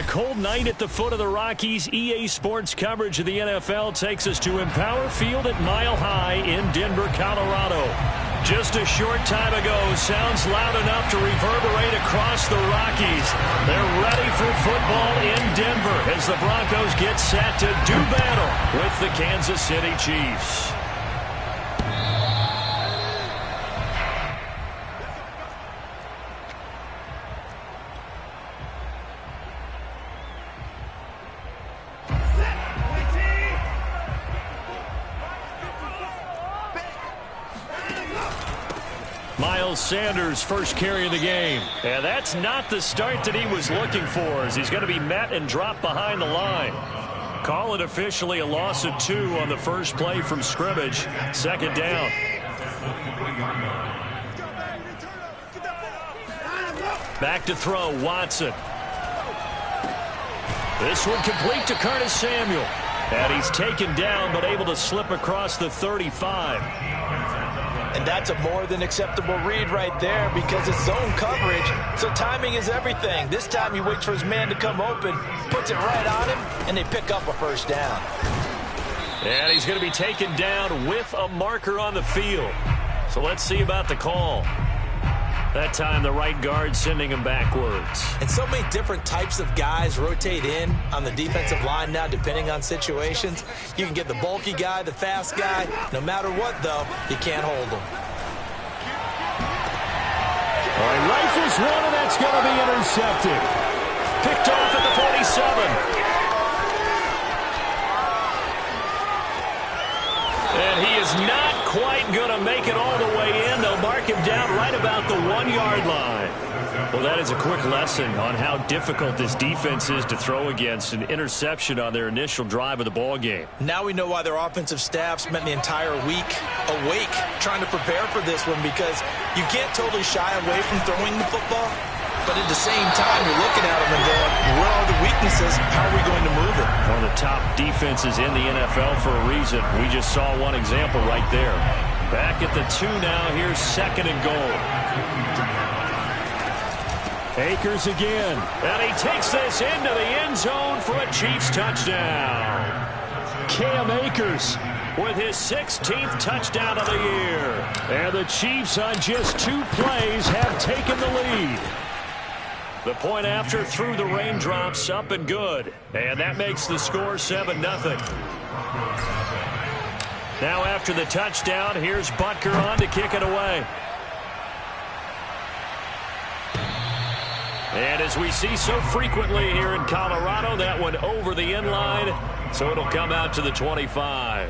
a cold night at the foot of the Rockies. EA Sports coverage of the NFL takes us to Empower Field at Mile High in Denver, Colorado. Just a short time ago, sounds loud enough to reverberate across the Rockies. They're ready for football in Denver as the Broncos get set to do battle with the Kansas City Chiefs. Sanders first carry of the game. And that's not the start that he was looking for, as he's going to be met and dropped behind the line. Call it officially a loss of 2 on the first play from scrimmage. Second down. Back to throw, Watson. This one complete to Curtis Samuel. And he's taken down but able to slip across the 35. And that's a more than acceptable read right there because it's zone coverage, so timing is everything. This time he waits for his man to come open, puts it right on him, and they pick up a first down. And he's going to be taken down with a marker on the field. So let's see about the call. That time the right guard sending him backwards. And so many different types of guys rotate in on the defensive line now depending on situations. You can get the bulky guy, the fast guy. No matter what, though, you can't hold him. All right, rifles one, and that's going to be intercepted. Picked off at the 47. And he is not quite going to make it all the way in. They'll mark him down right about the 1-yard line. Well, that is a quick lesson on how difficult this defense is to throw against. An interception on their initial drive of the ball game. Now we know why their offensive staff spent the entire week awake trying to prepare for this one, because you can't totally shy away from throwing the football. But at the same time, you're looking at them and going, where are the weaknesses? How are we going to move it? One of the top defenses in the NFL for a reason. We just saw one example right there. Back at the 2 now. Here's second and goal. Akers again. And he takes this into the end zone for a Chiefs touchdown. Cam Akers with his 16th touchdown of the year. And the Chiefs on just 2 plays have taken the lead. The point after through the raindrops, up and good. And that makes the score 7-0. Now after the touchdown, here's Butker on to kick it away. And as we see so frequently here in Colorado, that one over the end line, so it'll come out to the 25.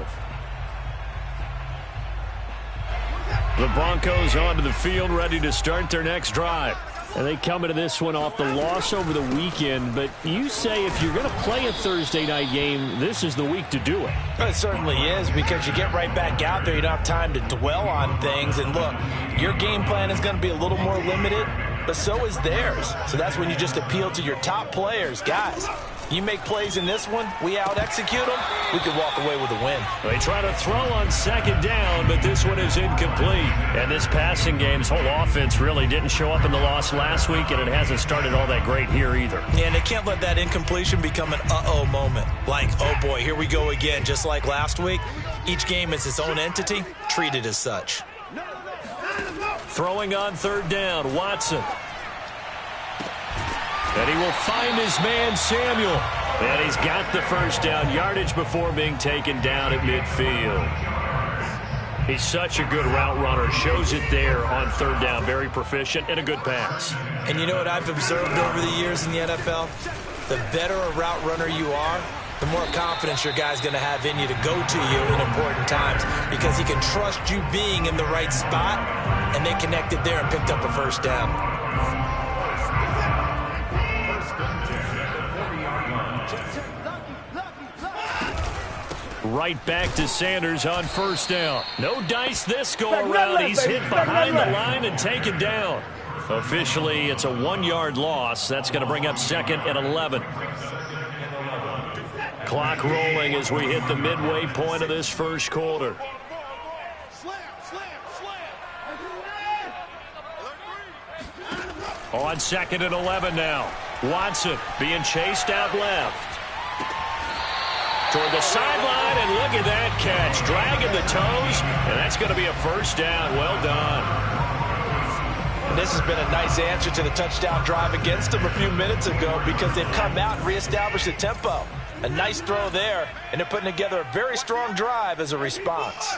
The Broncos onto the field, ready to start their next drive. And they come into this one off the loss over the weekend. But you say if you're going to play a Thursday night game, this is the week to do it. It certainly is, because you get right back out there. You don't have time to dwell on things. And look, your game plan is going to be a little more limited, but so is theirs. So that's when you just appeal to your top players. Guys, you make plays in this one, we out-execute them, we could walk away with a win. They try to throw on second down, but this one is incomplete. And this passing game's whole offense really didn't show up in the loss last week, and it hasn't started all that great here either. Yeah, and they can't let that incompletion become an uh-oh moment. Like, oh boy, here we go again, just like last week. Each game is its own entity, treated as such. Throwing on third down, Watson. And he will find his man, Samuel. And he's got the first down, yardage before being taken down at midfield. He's such a good route runner. Shows it there on third down. Very proficient and a good pass. And you know what I've observed over the years in the NFL? The better a route runner you are, the more confidence your guy's going to have in you to go to you in important times, because he can trust you being in the right spot, and they connected there and picked up a first down. Right back to Sanders on first down. No dice this go-around. He's hit behind the line and taken down. Officially, it's a 1-yard loss. That's going to bring up second and 11. Clock rolling as we hit the midway point of this first quarter. On second and 11 now. Watson being chased out left. Toward the sideline, and look at that catch. Dragging the toes, and that's going to be a first down. Well done. And this has been a nice answer to the touchdown drive against them a few minutes ago because they've come out and reestablished the tempo. A nice throw there, and they're putting together a very strong drive as a response.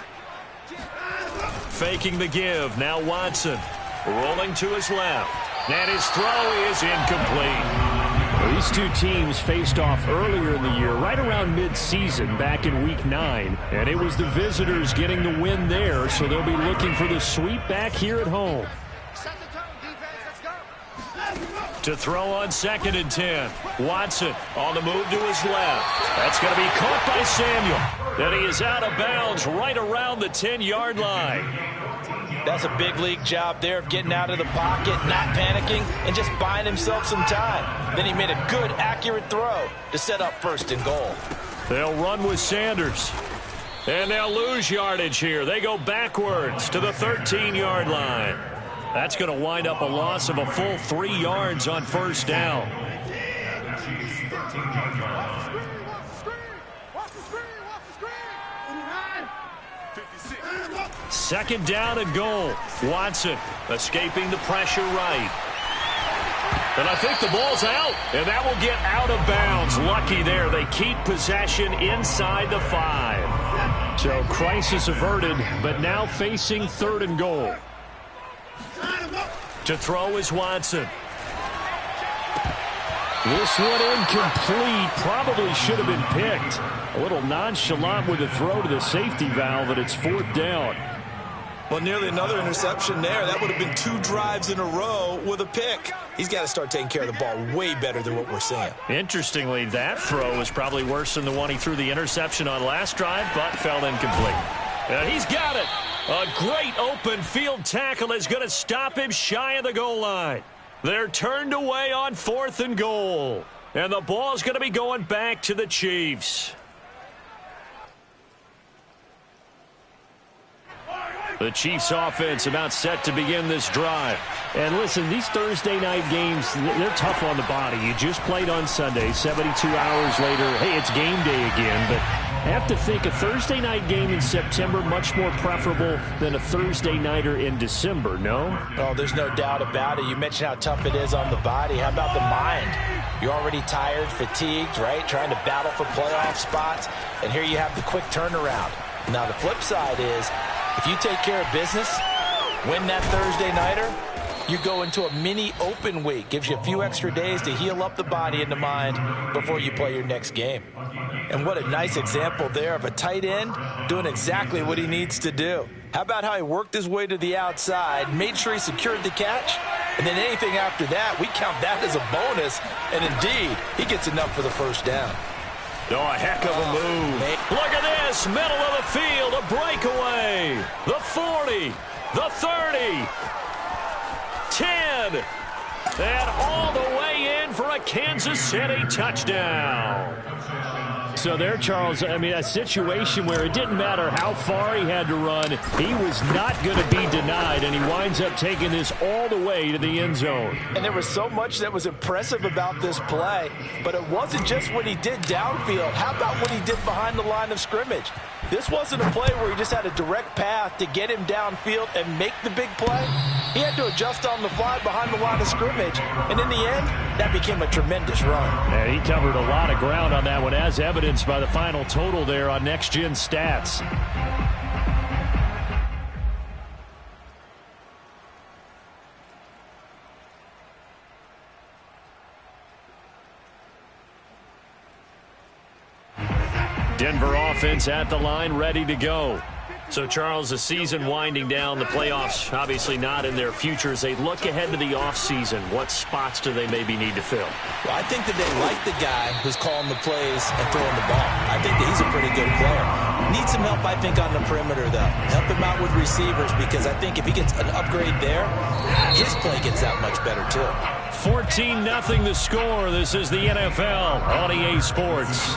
Faking the give. Now Watson rolling to his left. And his throw is incomplete. Well, these two teams faced off earlier in the year, right around mid-season, back in Week 9. And it was the visitors getting the win there, so they'll be looking for the sweep back here at home. To throw on 2nd and 10. Watson on the move to his left. That's going to be caught by Samuel. And he is out of bounds right around the 10-yard line. That's a big league job there of getting out of the pocket, not panicking, and just buying himself some time. Then he made a good, accurate throw to set up 1st and goal. They'll run with Sanders. And they'll lose yardage here. They go backwards to the 13-yard line. That's going to wind up a loss of a full 3 yards on 1st down. Second down and goal. Watson escaping the pressure right. And I think the ball's out. And that will get out of bounds. Lucky there. They keep possession inside the 5. So crisis averted, but now facing 3rd and goal. To throw is Watson. This one incomplete. Probably should have been picked. A little nonchalant with a throw to the safety valve, and it's 4th down. Well, nearly another interception there. That would have been 2 drives in a row with a pick. He's got to start taking care of the ball way better than what we're seeing. Interestingly, that throw was probably worse than the one he threw the interception on last drive, but fell incomplete. And he's got it. A great open field tackle is going to stop him shy of the goal line. They're turned away on 4th and goal. And the ball's going to be going back to the Chiefs. The Chiefs offense about set to begin this drive. And listen, these Thursday night games, they're tough on the body. You just played on Sunday, 72 hours later. Hey, it's game day again, but I have to think a Thursday night game in September much more preferable than a Thursday nighter in December, no? Oh, there's no doubt about it. You mentioned how tough it is on the body. How about the mind? You're already tired, fatigued, right? Trying to battle for playoff spots. And here you have the quick turnaround. Now, the flip side is, if you take care of business, win that Thursday nighter, you go into a mini open week. Gives you a few extra days to heal up the body and the mind before you play your next game. And what a nice example there of a tight end doing exactly what he needs to do. How about how he worked his way to the outside, made sure he secured the catch, and then anything after that, we count that as a bonus. And indeed, he gets enough for the 1st down. Oh, a heck of a move. Look at this, middle of the field, a breakaway. The 40, the 30, 10, and all the way in for a Kansas City touchdown. So there, Charles, I mean, a situation where it didn't matter how far he had to run, he was not going to be denied, and he winds up taking this all the way to the end zone. And there was so much that was impressive about this play, but it wasn't just what he did downfield. How about what he did behind the line of scrimmage? This wasn't a play where he just had a direct path to get him downfield and make the big play. He had to adjust on the fly behind the line of scrimmage, and in the end, that became a tremendous run. And he covered a lot of ground on that one, as evidenced by the final total there on Next Gen Stats. Denver offense at the line, ready to go. So, Charles, the season winding down, the playoffs obviously not in their future. As they look ahead to the offseason, what spots do they maybe need to fill? Well, I think that they like the guy who's calling the plays and throwing the ball. I think that he's a pretty good player. Needs some help, I think, on the perimeter, though. Help him out with receivers, because I think if he gets an upgrade there, his play gets that much better, too. 14-0 the score. This is the NFL on EA Sports.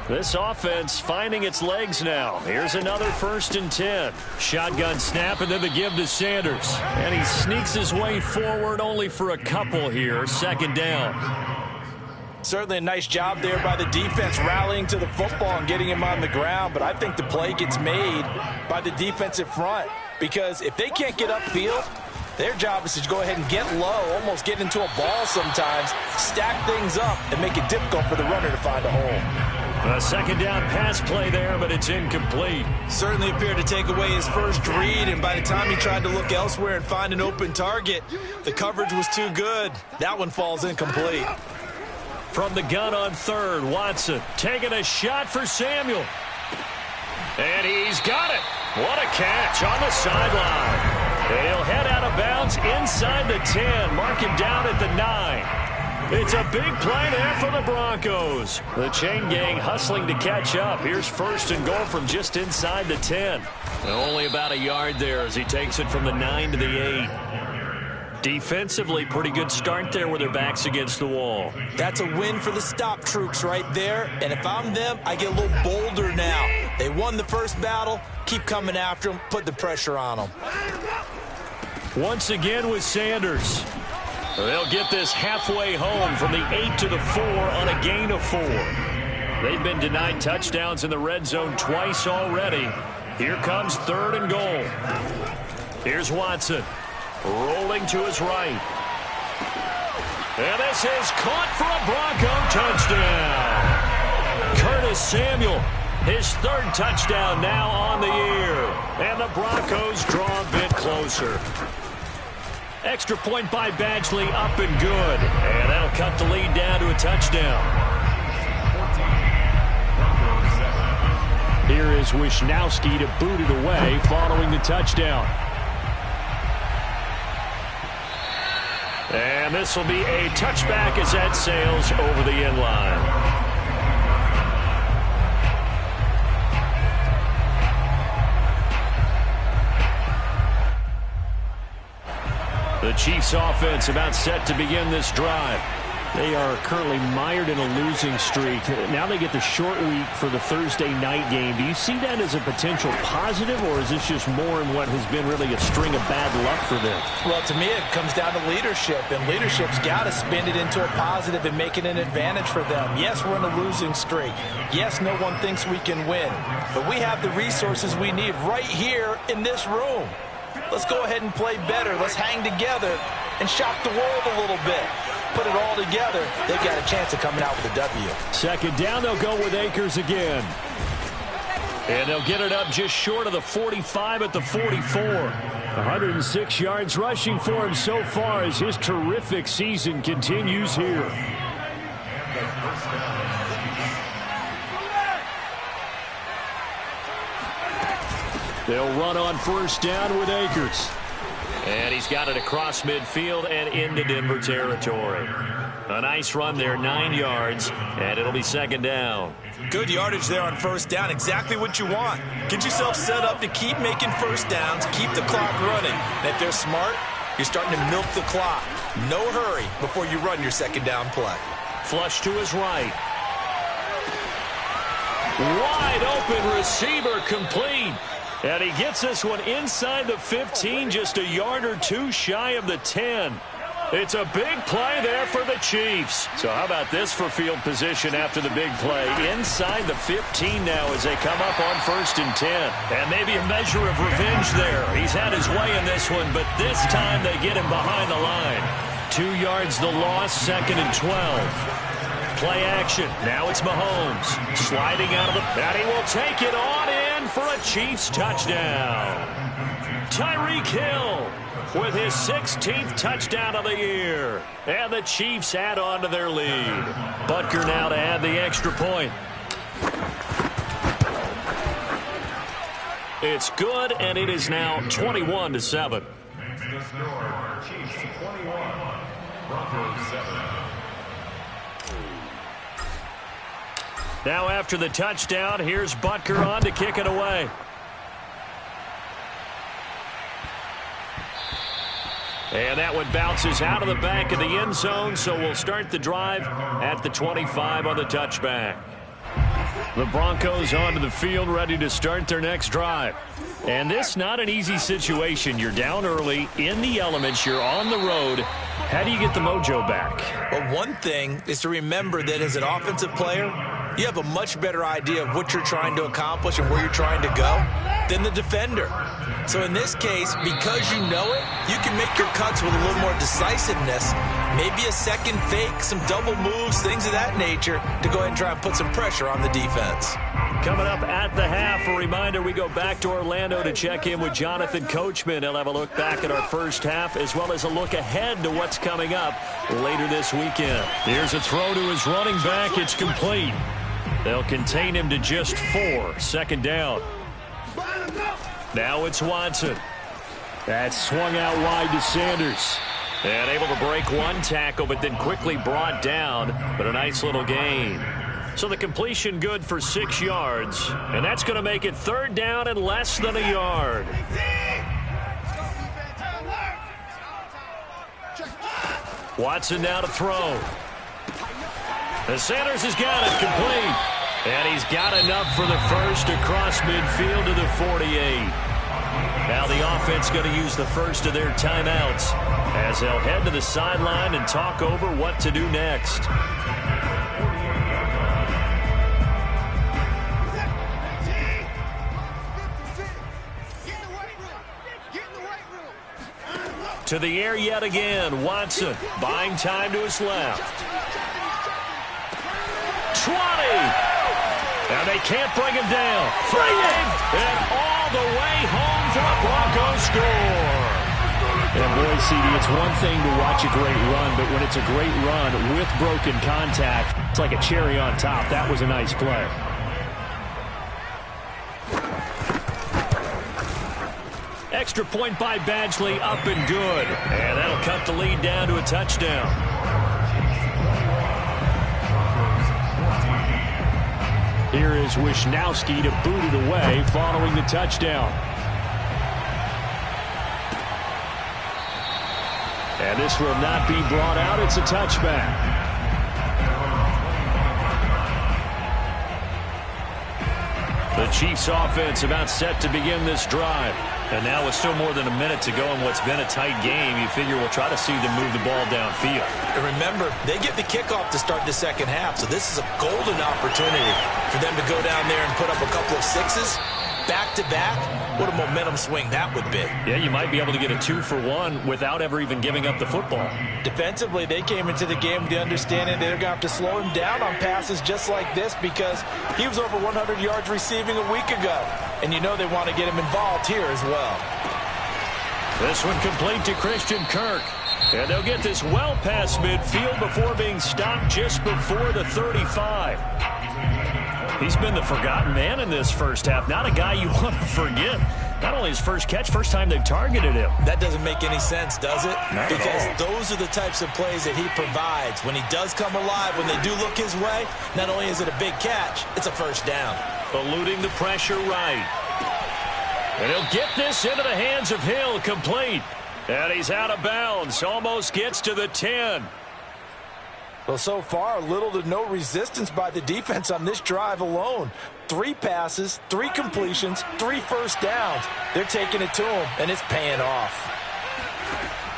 This offense finding its legs now. Here's another 1st and 10. Shotgun snap and then the give to Sanders. And he sneaks his way forward only for a couple here. 2nd down. Certainly a nice job there by the defense rallying to the football and getting him on the ground. But I think the play gets made by the defensive front. Because if they can't get upfield, their job is to go ahead and get low, almost get into a ball sometimes, stack things up, and make it difficult for the runner to find a hole. A 2nd down pass play there, but it's incomplete. Certainly appeared to take away his first read, and by the time he tried to look elsewhere and find an open target, the coverage was too good. That one falls incomplete. From the gun on 3rd, Watson taking a shot for Samuel. And he's got it. What a catch on the sideline. And he'll head out of bounds inside the 10. Mark him down at the 9. It's a big play there for the Broncos. The chain gang hustling to catch up. Here's 1st and goal from just inside the 10. And only about a yard there as he takes it from the 9 to the 8. Defensively, pretty good start there with their backs against the wall. That's a win for the stop troops right there. And if I'm them, I get a little bolder now. They won the first battle. Keep coming after them. Put the pressure on them. Once again with Sanders. They'll get this halfway home from the 8 to the 4 on a gain of 4. They've been denied touchdowns in the red zone twice already. Here comes 3rd and goal. Here's Watson. Rolling to his right. And this is caught for a Bronco touchdown. Curtis Samuel, his 3rd touchdown now on the year. And the Broncos draw a bit closer. Extra point by Badgley up and good. And that'll cut the lead down to a touchdown. Here is Wisnowski to boot it away following the touchdown. And this will be a touchback as that sails over the end line. The Chiefs offense about set to begin this drive. They are currently mired in a losing streak. Now they get the short week for the Thursday night game. Do you see that as a potential positive, or is this just more in what has been really a string of bad luck for them? Well, to me, it comes down to leadership, and leadership's got to spin it into a positive and make it an advantage for them. Yes, we're in a losing streak. Yes, no one thinks we can win, but we have the resources we need right here in this room. Let's go ahead and play better. Let's hang together and shock the world a little bit. Put it all together, they've got a chance of coming out with a W. 2nd down, they'll go with Akers again. And they'll get it up just short of the 45 at the 44. 106 yards rushing for him so far as his terrific season continues here. They'll run on 1st down with Akers. And he's got it across midfield and into Denver territory. A nice run there, 9 yards, and it'll be 2nd down. Good yardage there on 1st down, exactly what you want. Get yourself set up to keep making 1st downs, keep the clock running. And if they're smart, you're starting to milk the clock. No hurry before you run your 2nd down play. Flush to his right. Wide open receiver complete. And he gets this one inside the 15, just a yard or two shy of the 10. It's a big play there for the Chiefs. So how about this for field position after the big play? Inside the 15 now as they come up on 1st and 10. And maybe a measure of revenge there. He's had his way in this one, but this time they get him behind the line. 2 yards the loss, 2nd and 12. Play action. Now it's Mahomes sliding out of the... And he will take it on in for a Chiefs touchdown. Tyreek Hill with his 16th touchdown of the year. And the Chiefs add on to their lead. Butker now to add the extra point. It's good, and it is now 21-7. The score, Chiefs 21, Broncos 7. Now after the touchdown, here's Butker on to kick it away. And that one bounces out of the back of the end zone, so we'll start the drive at the 25 on the touchback. The Broncos onto the field, ready to start their next drive. And this not an easy situation. You're down early, in the elements, you're on the road. How do you get the mojo back? Well, one thing is to remember that as an offensive player, you have a much better idea of what you're trying to accomplish and where you're trying to go than the defender. So in this case, because you know it, you can make your cuts with a little more decisiveness, maybe a second fake, some double moves, things of that nature, to go ahead and try and put some pressure on the defense. Coming up at the half, a reminder, we go back to Orlando to check in with Jonathan Coachman. He'll have a look back at our first half as well as a look ahead to what's coming up later this weekend. Here's a throw to his running back. It's complete. They'll contain him to just 4. Second down. Now it's Watson. That's swung out wide to Sanders. And able to break one tackle, but then quickly brought down. But a nice little gain. So the completion good for 6 yards. And that's going to make it third down and less than a yard. Watson now to throw. And Sanders has got it complete. And he's got enough for the first across midfield to the 48. Now the offense going to use the first of their timeouts as they'll head to the sideline and talk over what to do next. To the air yet again. Watson buying time to his left. 20. And they can't bring him down. 5. And all the way home for a Broncos score. And boy, CD, it's one thing to watch a great run, but when it's a great run with broken contact, it's like a cherry on top. That was a nice play. Extra point by Badgley, up and good. And that'll cut the lead down to a touchdown. Here is Wishnowski to boot it away following the touchdown. And this will not be brought out. It's a touchback. The Chiefs offense about set to begin this drive. And now with still more than a minute to go in what's been a tight game, you figure we'll try to see them move the ball downfield. And remember, they get the kickoff to start the second half, so this is a golden opportunity for them to go down there and put up a couple of sixes back-to-back. What a momentum swing that would be. Yeah, you might be able to get a 2-for-1 without ever even giving up the football. Defensively, they came into the game with the understanding they're going to have to slow him down on passes just like this because he was over 100 yards receiving a week ago. And you know they want to get him involved here as well. This one complete to Christian Kirk. And they'll get this well past midfield before being stopped just before the 35. He's been the forgotten man in this first half. Not a guy you want to forget. Not only his first catch, first time they've targeted him. That doesn't make any sense, does it? Not because at all. Those are the types of plays that he provides. When he does come alive, when they do look his way, not only is it a big catch, it's a first down. Eluding the pressure right. And he'll get this into the hands of Hill, complete. And he's out of bounds, almost gets to the 10. Well, so far, little to no resistance by the defense on this drive alone. 3 passes, 3 completions, 3 first downs. They're taking it to him, and it's paying off.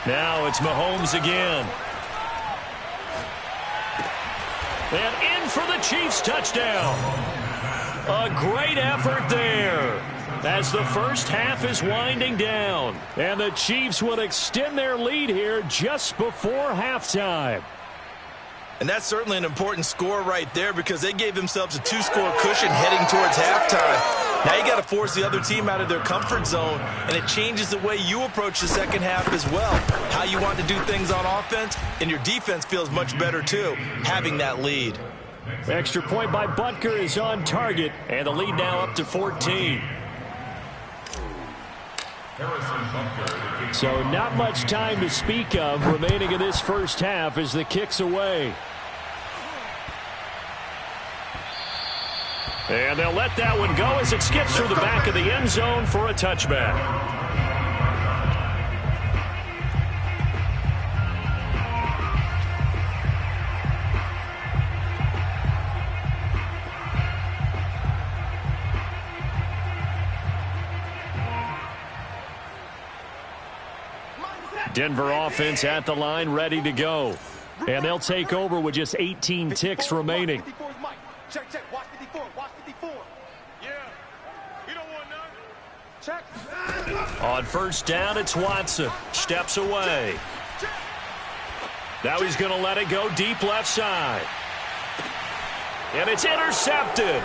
Now it's Mahomes again. And in for the Chiefs touchdown. A great effort there as the first half is winding down. And the Chiefs will extend their lead here just before halftime. And that's certainly an important score right there because they gave themselves a 2-score cushion heading towards halftime. Now you got to force the other team out of their comfort zone, and it changes the way you approach the second half as well. How you want to do things on offense, and your defense feels much better too, having that lead. Extra point by Butker is on target, and the lead now up to 14. So not much time to speak of remaining in this first half as the kick's away. And they'll let that one go as it skips through the back of the end zone for a touchback. Denver offense at the line, ready to go. And they'll take over with just 18 ticks remaining. Check, watch 54, watch 54. Yeah, you don't want none. Check. On first down, it's Watson. Steps away. Now he's going to let it go deep left side. And it's intercepted.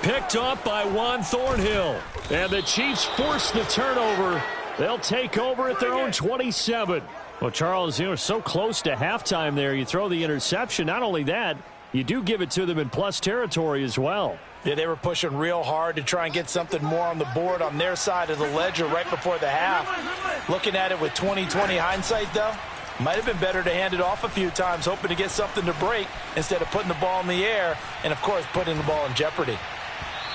Picked up by Juan Thornhill. And the Chiefs force the turnover. They'll take over at their own 27. Well, Charles, so close to halftime there. You throw the interception. Not only that, you do give it to them in plus territory as well. Yeah, they were pushing real hard to try and get something more on the board on their side of the ledger right before the half. Looking at it with 20/20 hindsight, though, might have been better to hand it off a few times, hoping to get something to break instead of putting the ball in the air and, of course, putting the ball in jeopardy.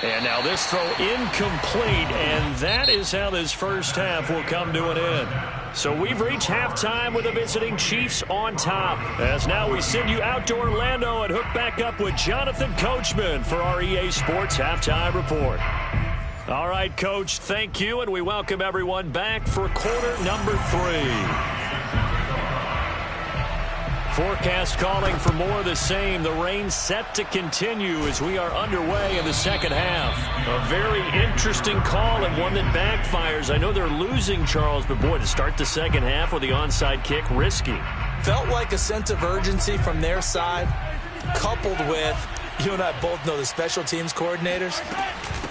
And now this throw incomplete, and that is how this first half will come to an end. So we've reached halftime with the visiting Chiefs on top. As now we send you out to Orlando and hook back up with Jonathan Coachman for our EA Sports Halftime Report. All right, Coach, thank you, and we welcome everyone back for quarter number 3. Forecast calling for more of the same. The rain set to continue as we are underway in the second half. A very interesting call and one that backfires. I know they're losing, Charles, but boy, to start the second half with the onside kick, risky. Felt like a sense of urgency from their side, coupled with, you and I both know the special teams coordinators.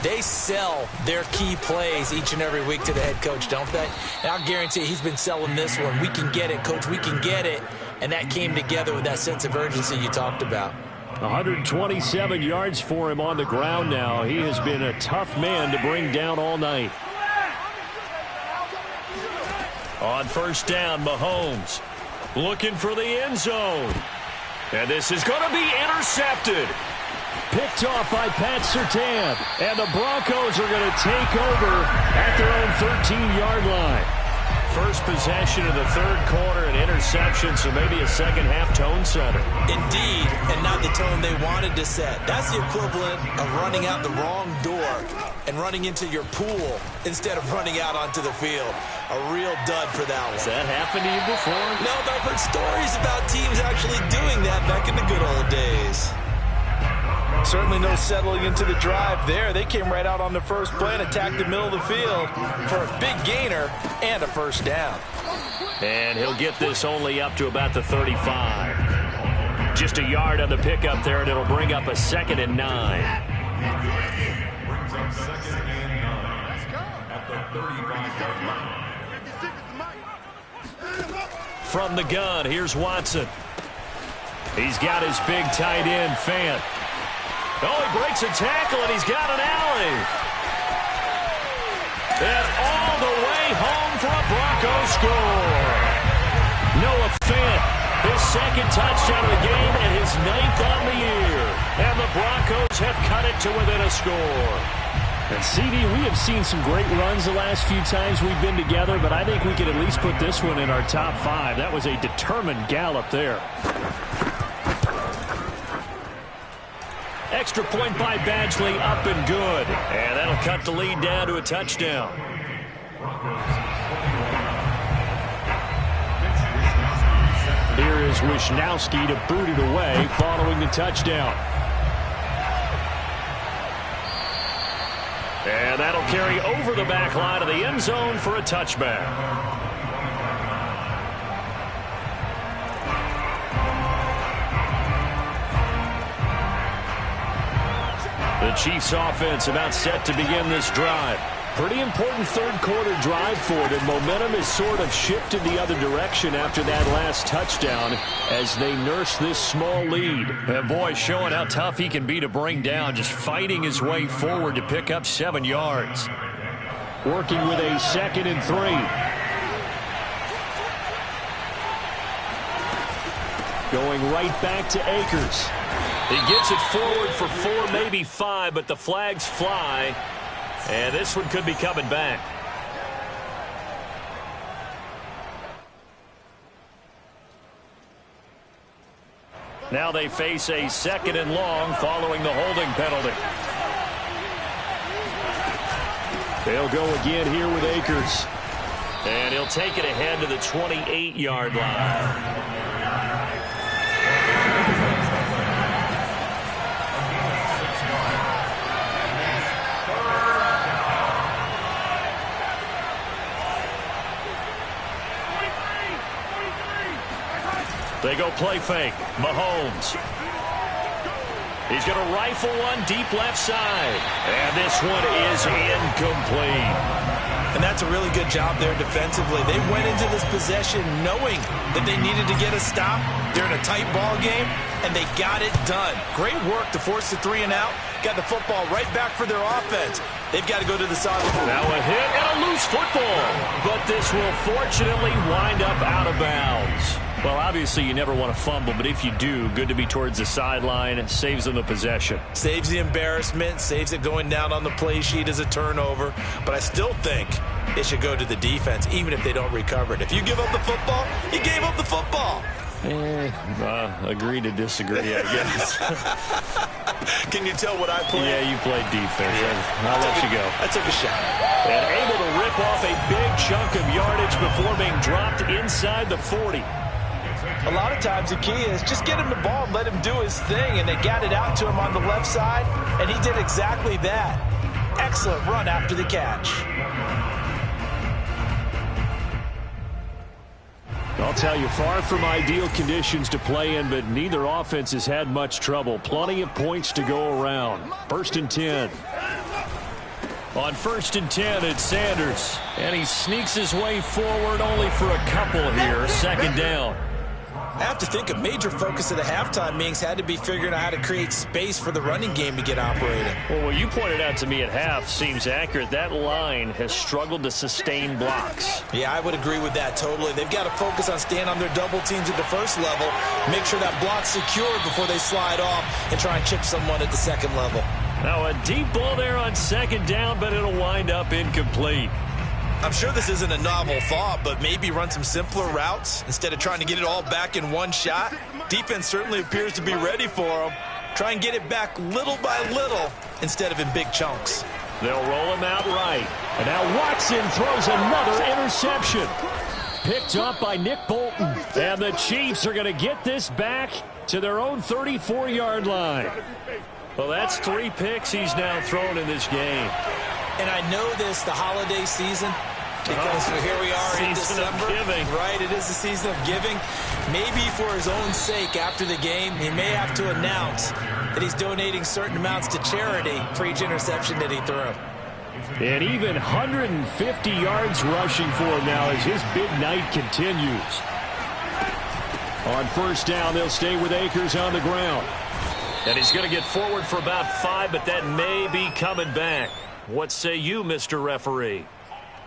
They sell their key plays each and every week to the head coach, don't they? And I'll guarantee he's been selling this one. We can get it, Coach. We can get it. And that came together with that sense of urgency you talked about. 127 yards for him on the ground now. He has been a tough man to bring down all night. On first down, Mahomes looking for the end zone. And this is going to be intercepted. Picked off by Pat Surtain. And the Broncos are going to take over at their own 13-yard line. First possession of the third quarter, an interception, so maybe a second-half tone setter. Indeed, and not the tone they wanted to set. That's the equivalent of running out the wrong door and running into your pool instead of running out onto the field. A real dud for that one. Has that happened to you before? No, but I've heard stories about teams actually doing that back in the good old days. Certainly no settling into the drive there. They came right out on the first play and attacked the middle of the field for a big gainer and a first down. And he'll get this only up to about the 35. Just a yard on the pickup there, and it'll bring up a 2nd and 9. Brings up 2nd and 9 at the 35-yard line. From the gun, here's Watson. He's got his big tight end, Fant. Oh, he breaks a tackle, and he's got an alley. And all the way home for a Broncos score. Noah Fant, his 2nd touchdown of the game and his 9th on the year. And the Broncos have cut it to within a score. And CD, we have seen some great runs the last few times we've been together, but I think we could at least put this one in our top 5. That was a determined gallop there. Extra point by Badgley, up and good. And that'll cut the lead down to a touchdown. Here is Wisnowski to boot it away following the touchdown. And that'll carry over the back line of the end zone for a touchback. The Chiefs offense about set to begin this drive. Pretty important third quarter drive for them. Momentum has sort of shifted the other direction after that last touchdown as they nurse this small lead. And boy, showing how tough he can be to bring down, just fighting his way forward to pick up 7 yards. Working with a 2nd and 3. Going right back to Akers. He gets it forward for 4, maybe 5, but the flags fly. And this one could be coming back. Now they face a 2nd and long following the holding penalty. They'll go again here with Akers. And he'll take it ahead to the 28-yard line. They go play fake. Mahomes. He's going to rifle one deep left side. And this one is incomplete. And that's a really good job there defensively. They went into this possession knowing that they needed to get a stop. They're in a tight ball game, and they got it done. Great work to force the 3 and out. Got the football right back for their offense. They've got to go to the sideline. Now a hit and a loose football. But this will fortunately wind up out of bounds. Well, obviously you never want to fumble, but if you do, good to be towards the sideline. Saves them the possession. Saves the embarrassment, saves it going down on the play sheet as a turnover. But I still think it should go to the defense, even if they don't recover it. If you give up the football, you gave up the football. Agree to disagree, I guess. Can you tell what I played? Yeah, you played defense. Yeah. I'll let you go. I took a shot. And able to rip off a big chunk of yardage before being dropped inside the 40. A lot of times the key is just get him the ball and let him do his thing, and they got it out to him on the left side, and he did exactly that. Excellent run after the catch. I'll tell you, far from ideal conditions to play in, but neither offense has had much trouble. Plenty of points to go around. 1st and 10. On 1st and 10, it's Sanders. And he sneaks his way forward only for a couple here. 2nd down. I have to think a major focus of the halftime meetings had to be figuring out how to create space for the running game to get operating. Well, what you pointed out to me at half seems accurate. That line has struggled to sustain blocks. Yeah, I would agree with that totally. They've got to focus on staying on their double teams at the first level, make sure that block's secured before they slide off and try and chip someone at the second level. Now a deep ball there on 2nd down, but it'll wind up incomplete. I'm sure this isn't a novel thought, but maybe run some simpler routes instead of trying to get it all back in one shot. Defense certainly appears to be ready for them. Try and get it back little by little instead of in big chunks. They'll roll him out right. And now Watson throws another interception. Picked up by Nick Bolton. And the Chiefs are going to get this back to their own 34-yard line. Well, that's 3 picks he's now thrown in this game. And I know this, the holiday season, because here we are in December. Right, it is the season of giving. Maybe for his own sake, after the game, he may have to announce that he's donating certain amounts to charity for each interception that he threw. And even 150 yards rushing for him now as his big night continues. On 1st down, they'll stay with Akers on the ground. And he's going to get forward for about 5, but that may be coming back. What say you, Mr. Referee?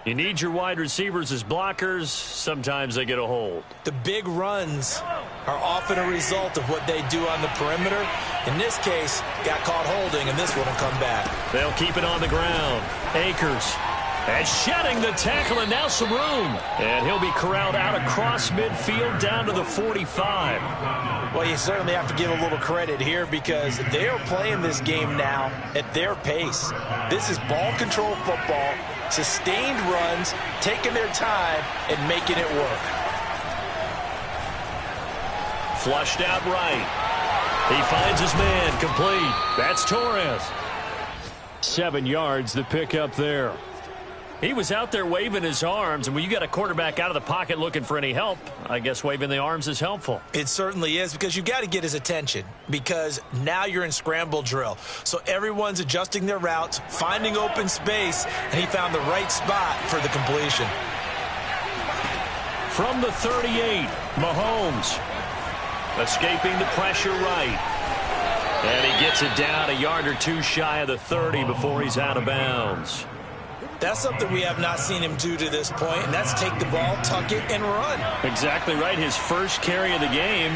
You need your wide receivers as blockers. Sometimes they get a hold. The big runs are often a result of what they do on the perimeter. In this case, got caught holding, and this one will come back. They'll keep it on the ground. Akers. And shedding the tackle, and now some room. And he'll be corralled out across midfield down to the 45. Well, you certainly have to give a little credit here because they are playing this game now at their pace. This is ball control football, sustained runs, taking their time and making it work. Flushed out right. He finds his man, complete. That's Torres. 7 yards, the pickup there. He was out there waving his arms, and when you got a quarterback out of the pocket looking for any help, I guess waving the arms is helpful. It certainly is, because you got to get his attention, because now you're in scramble drill. So everyone's adjusting their routes, finding open space, and he found the right spot for the completion. From the 38, Mahomes escaping the pressure right. And he gets it down a yard or 2 shy of the 30 before he's out of bounds. That's something we have not seen him do to this point, and that's take the ball, tuck it, and run. Exactly right. His first carry of the game.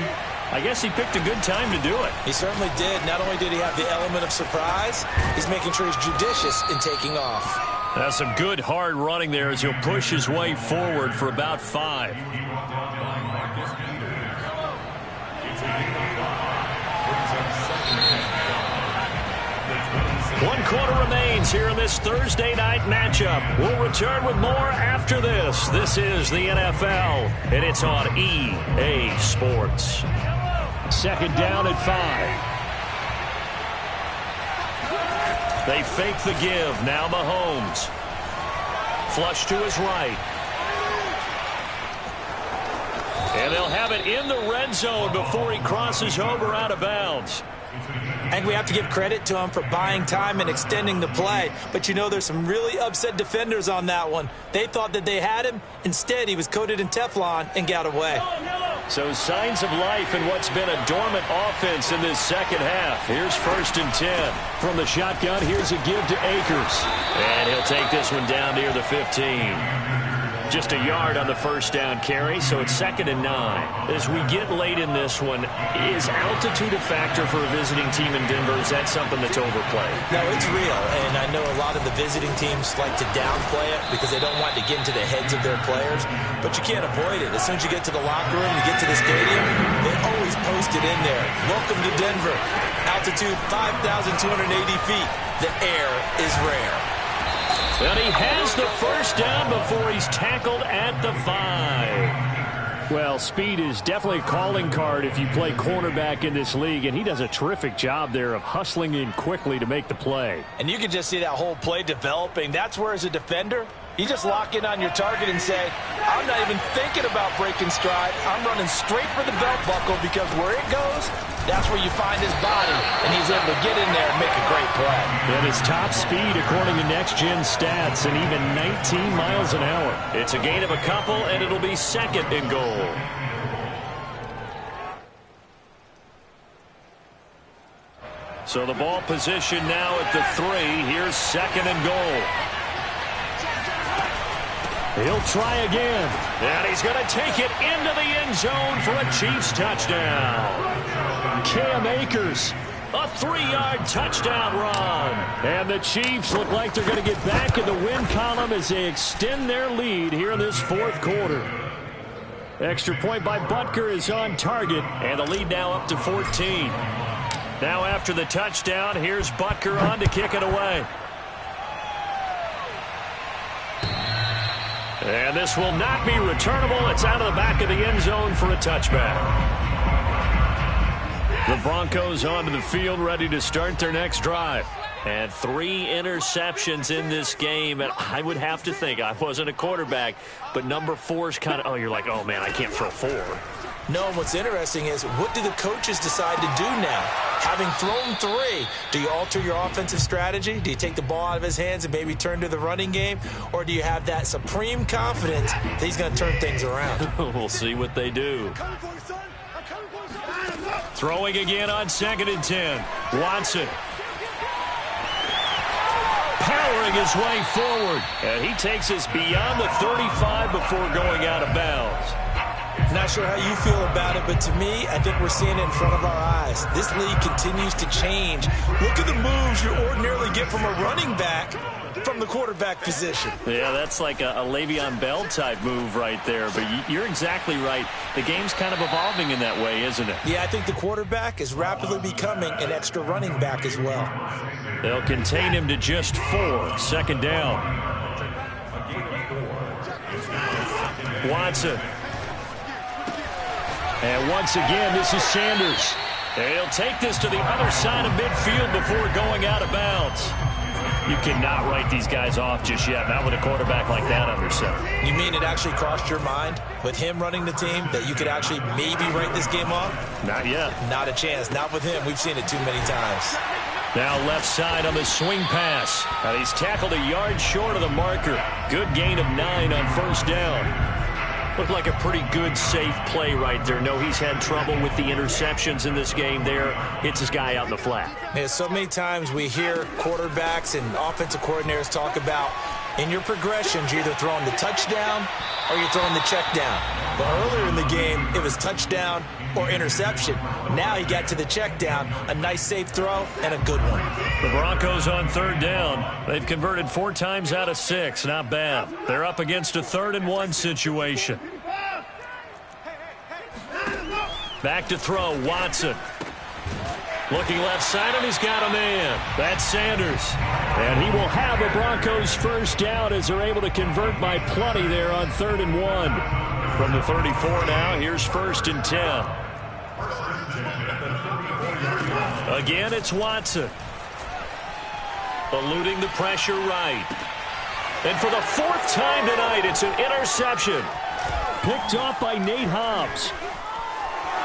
I guess he picked a good time to do it. He certainly did. Not only did he have the element of surprise, he's making sure he's judicious in taking off. That's some good hard running there as he'll push his way forward for about 5. One quarter remains here in this Thursday night matchup. We'll return with more after this. This is the NFL, and it's on EA Sports. Second down at 5. They fake the give. Now Mahomes. Flush to his right. And they'll have it in the red zone before he crosses over out of bounds. And we have to give credit to him for buying time and extending the play. But you know, there's some really upset defenders on that one. They thought that they had him. Instead, he was coated in Teflon and got away. So signs of life in what's been a dormant offense in this second half. Here's 1st and 10. From the shotgun, here's a give to Akers. And he'll take this one down near the 15. Just a yard on the first down carry, so it's 2nd and 9. As we get late in this one, is altitude a factor for a visiting team in Denver? Is that something that's overplayed? No, it's real, and I know a lot of the visiting teams like to downplay it because they don't want to get into the heads of their players, but you can't avoid it. As soon as you get to the locker room, you get to the stadium, they always post it in there. Welcome to Denver. Altitude 5,280 feet. The air is rare. And he has the first down before he's tackled at the 5. Well, speed is definitely a calling card if you play cornerback in this league, and he does a terrific job there of hustling in quickly to make the play. And you can just see that whole play developing. That's where, as a defender, you just lock in on your target and say, I'm not even thinking about breaking stride. I'm running straight for the belt buckle because where it goes, that's where you find his body, and he's able to get in there and make a great play. And his top speed, according to Next Gen Stats, and even 19 miles an hour. It's a gain of a couple, and it'll be 2nd and goal. So the ball position now at the 3. Here's 2nd and goal. He'll try again. And he's going to take it into the end zone for a Chiefs touchdown. Cam Akers. A 3-yard touchdown run. And the Chiefs look like they're going to get back in the win column as they extend their lead here in this 4th quarter. Extra point by Butker is on target. And the lead now up to 14. Now after the touchdown, here's Butker on to kick it away. And this will not be returnable. It's out of the back of the end zone for a touchback. The Broncos onto the field, ready to start their next drive. And 3 interceptions in this game. And I would have to think, I wasn't a quarterback, but number 4 is kind of, oh, you're like, oh, man, I can't throw 4. No, what's interesting is, what do the coaches decide to do now? Having thrown 3, do you alter your offensive strategy? Do you take the ball out of his hands and maybe turn to the running game? Or do you have that supreme confidence that he's going to turn things around? We'll see what they do. Throwing again on 2nd and 10. Watson. Powering his way forward. And he takes us beyond the 35 before going out of bounds. Not sure how you feel about it, but to me, I think we're seeing it in front of our eyes. This league continues to change. Look at the moves you ordinarily get from a running back from the quarterback position. Yeah, that's like a Le'Veon Bell type move right there, but you're exactly right. The game's kind of evolving in that way, isn't it? Yeah, I think the quarterback is rapidly becoming an extra running back as well. They'll contain him to just 4. 2nd down. Watson. And once again, this is Sanders. And he'll take this to the other side of midfield before going out of bounds. You cannot write these guys off just yet, not with a quarterback like that under center. You mean it actually crossed your mind with him running the team that you could actually maybe write this game off? Not yet. Not a chance. Not with him. We've seen it too many times. Now left side on the swing pass. And he's tackled a yard short of the marker. Good gain of 9 on 1st down. Looked like a pretty good, safe play right there. No, he's had trouble with the interceptions in this game there. Hits his guy out in the flat. Yeah, so many times we hear quarterbacks and offensive coordinators talk about in your progressions, you're either throwing the touchdown or you're throwing the check down. But earlier in the game, it was touchdown or interception. Now he got to the check down, a nice safe throw, and a good one. The Broncos on 3rd down. They've converted 4 times out of 6. Not bad. They're up against a 3rd and 1 situation. Back to throw, Watson. Looking left side, and he's got a man. That's Sanders. And he will have a Broncos first down as they're able to convert by plenty there on 3rd and 1. From the 34 now, here's 1st and 10. Again, it's Watson. Eluding the pressure right. And for the 4th time tonight, it's an interception. Picked off by Nate Hobbs.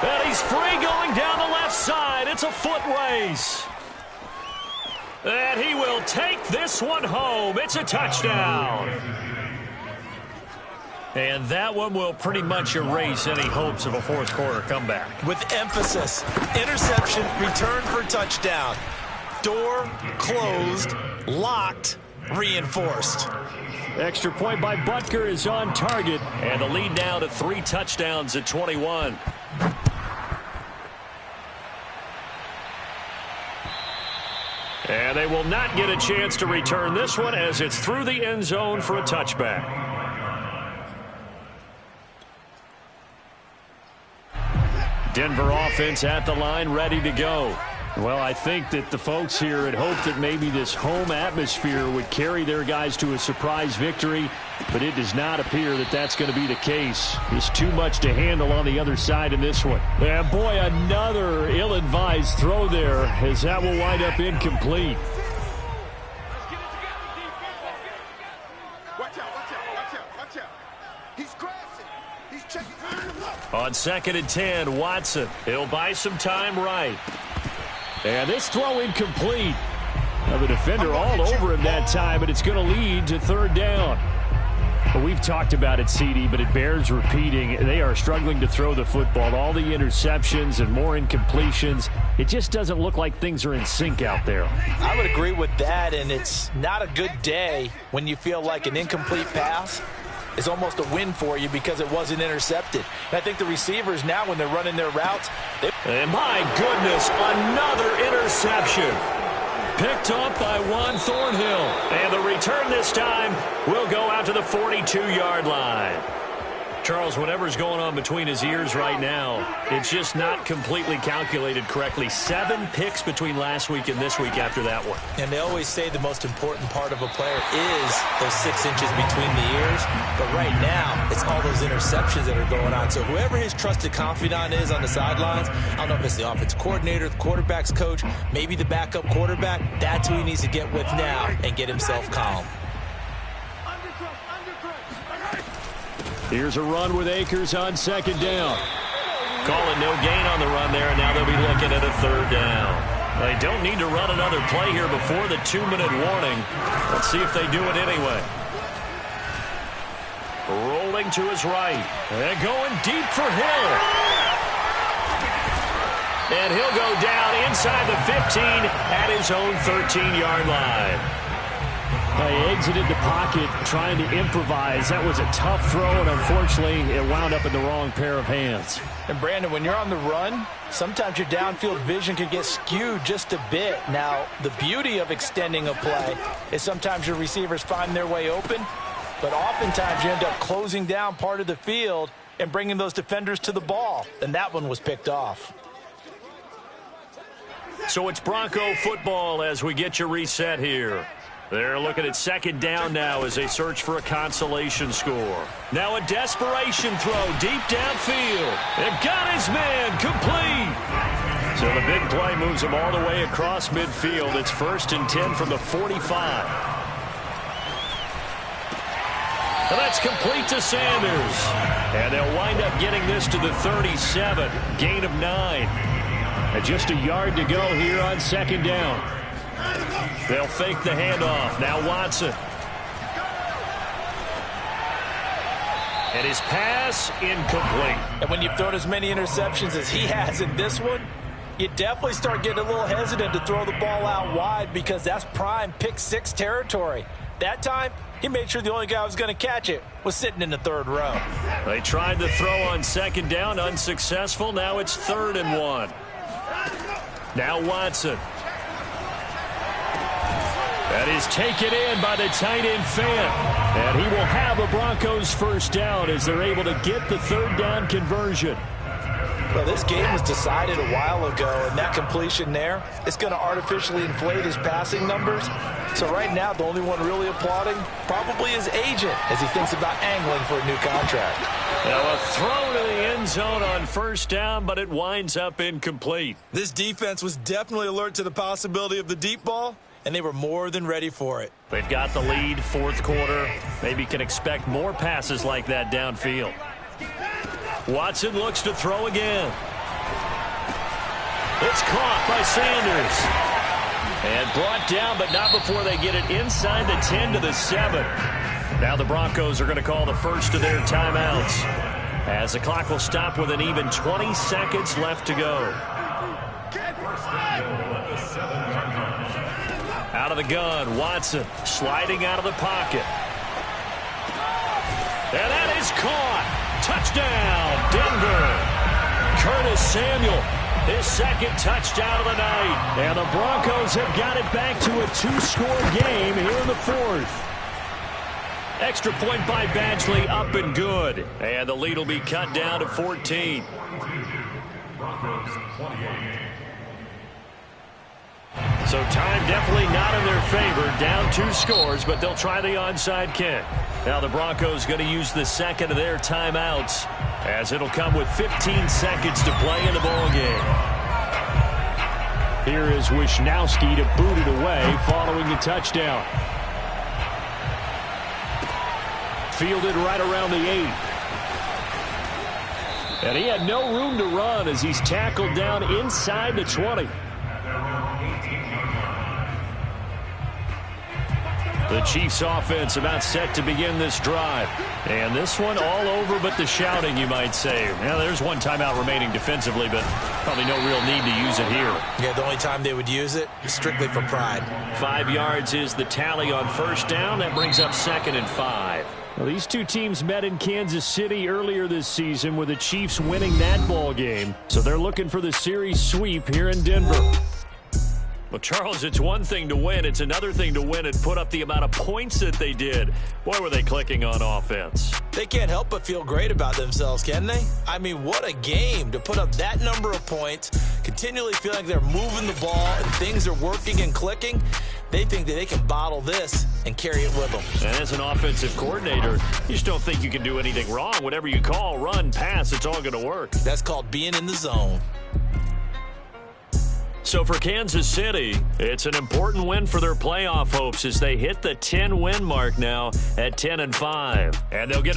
And he's free going down the left side. It's a foot race. And he will take this one home. It's a touchdown. And that one will pretty much erase any hopes of a 4th quarter comeback. With emphasis, interception, return for touchdown. Door closed, locked, reinforced. Extra point by Butker is on target. And the lead now to 3 touchdowns at 21. And they will not get a chance to return this one as it's through the end zone for a touchback. Denver offense at the line, ready to go. Well, I think that the folks here had hoped that maybe this home atmosphere would carry their guys to a surprise victory, but it does not appear that that's going to be the case. There's too much to handle on the other side in this one. And boy, another ill-advised throw there as that will wind up incomplete. Watch out. He's grassing. He's checking. On 2nd and 10, Watson. He'll buy some time right. And this throw incomplete. Now the defender all over him that time, but it's going to lead to 3rd down. Well, we've talked about it, CD, but it bears repeating. They are struggling to throw the football. All the interceptions and more incompletions. It just doesn't look like things are in sync out there. I would agree with that, and it's not a good day when you feel like an incomplete pass is almost a win for you because it wasn't intercepted. And I think the receivers now, when they're running their routes, and my goodness, another interception. Picked up by Juan Thornhill. And the return this time will go out to the 42-yard line. Charles, whatever's going on between his ears right now, it's just not completely calculated correctly. 7 picks between last week and this week after that one. And they always say the most important part of a player is those 6 inches between the ears. But right now, it's all those interceptions that are going on. So whoever his trusted confidant is on the sidelines, I don't know if it's the offense coordinator, the quarterback's coach, maybe the backup quarterback, that's who he needs to get with now and get himself calm. Here's a run with Akers on 2nd down. Calling no gain on the run there, and now they'll be looking at a 3rd down. They don't need to run another play here before the 2-minute warning. Let's see if they do it anyway. Rolling to his right. And going deep for Hill. And he'll go down inside the 15 at his own 13-yard line. He exited the pocket trying to improvise. That was a tough throw, and unfortunately, it wound up in the wrong pair of hands. And, Brandon, when you're on the run, sometimes your downfield vision can get skewed just a bit. Now, the beauty of extending a play is sometimes your receivers find their way open, but oftentimes you end up closing down part of the field and bringing those defenders to the ball, and that one was picked off. So it's Bronco football as we get you reset here. They're looking at 2nd down now as they search for a consolation score. Now a desperation throw deep downfield. And got his man complete. So the big play moves him all the way across midfield. It's 1st and 10 from the 45. And that's complete to Sanders. And they'll wind up getting this to the 37. Gain of 9. And just a yard to go here on 2nd down. They'll fake the handoff. Now Watson. And his pass incomplete. And when you've thrown as many interceptions as he has in this one, you definitely start getting a little hesitant to throw the ball out wide because that's prime pick 6 territory. That time, he made sure the only guy who was going to catch it was sitting in the 3rd row. They tried the throw on 2nd down, unsuccessful. Now it's 3rd and 1. Now Watson. That is taken in by the tight end Fant. And he will have a Broncos first down as they're able to get the 3rd down conversion. Well, this game was decided a while ago, and that completion there, it's going to artificially inflate his passing numbers. So right now, the only one really applauding probably his agent as he thinks about angling for a new contract. Now a throw to the end zone on first down, but it winds up incomplete. This defense was definitely alert to the possibility of the deep ball, and they were more than ready for it. They've got the lead, fourth quarter. Maybe can expect more passes like that downfield. Watson looks to throw again. It's caught by Sanders. And brought down, but not before they get it inside the 10 to the 7. Now the Broncos are going to call the first of their timeouts, as the clock will stop with an even 20 seconds left to go. Out of the gun, Watson sliding out of the pocket. And that is caught. Touchdown, Denver. Curtis Samuel, his second touchdown of the night. And the Broncos have got it back to a 2-score game here in the fourth. Extra point by Badgley, up and good. And the lead will be cut down to 14. So time definitely not in their favor. Down 2 scores, but they'll try the onside kick. Now the Broncos going to use the second of their timeouts, as it'll come with 15 seconds to play in the ball game. Here is Wisnowski to boot it away following the touchdown. Fielded right around the 8. And he had no room to run as he's tackled down inside the 20. The Chiefs offense about set to begin this drive. And this one all over but the shouting, you might say. Now, there's one timeout remaining defensively, but probably no real need to use it here. Yeah, the only time they would use it is strictly for pride. 5 yards is the tally on first down. That brings up 2nd and 5. Well, these two teams met in Kansas City earlier this season with the Chiefs winning that ball game. So they're looking for the series sweep here in Denver. Well, Charles, it's one thing to win. It's another thing to win and put up the amount of points that they did. Boy, were they clicking on offense. They can't help but feel great about themselves, can they? I mean, what a game to put up that number of points, continually feel like they're moving the ball and things are working and clicking. They think that they can bottle this and carry it with them. And as an offensive coordinator, you just don't think you can do anything wrong. Whatever you call, run, pass, it's all going to work. That's called being in the zone. So for Kansas City, it's an important win for their playoff hopes as they hit the 10-win mark now at 10-5. And they'll get a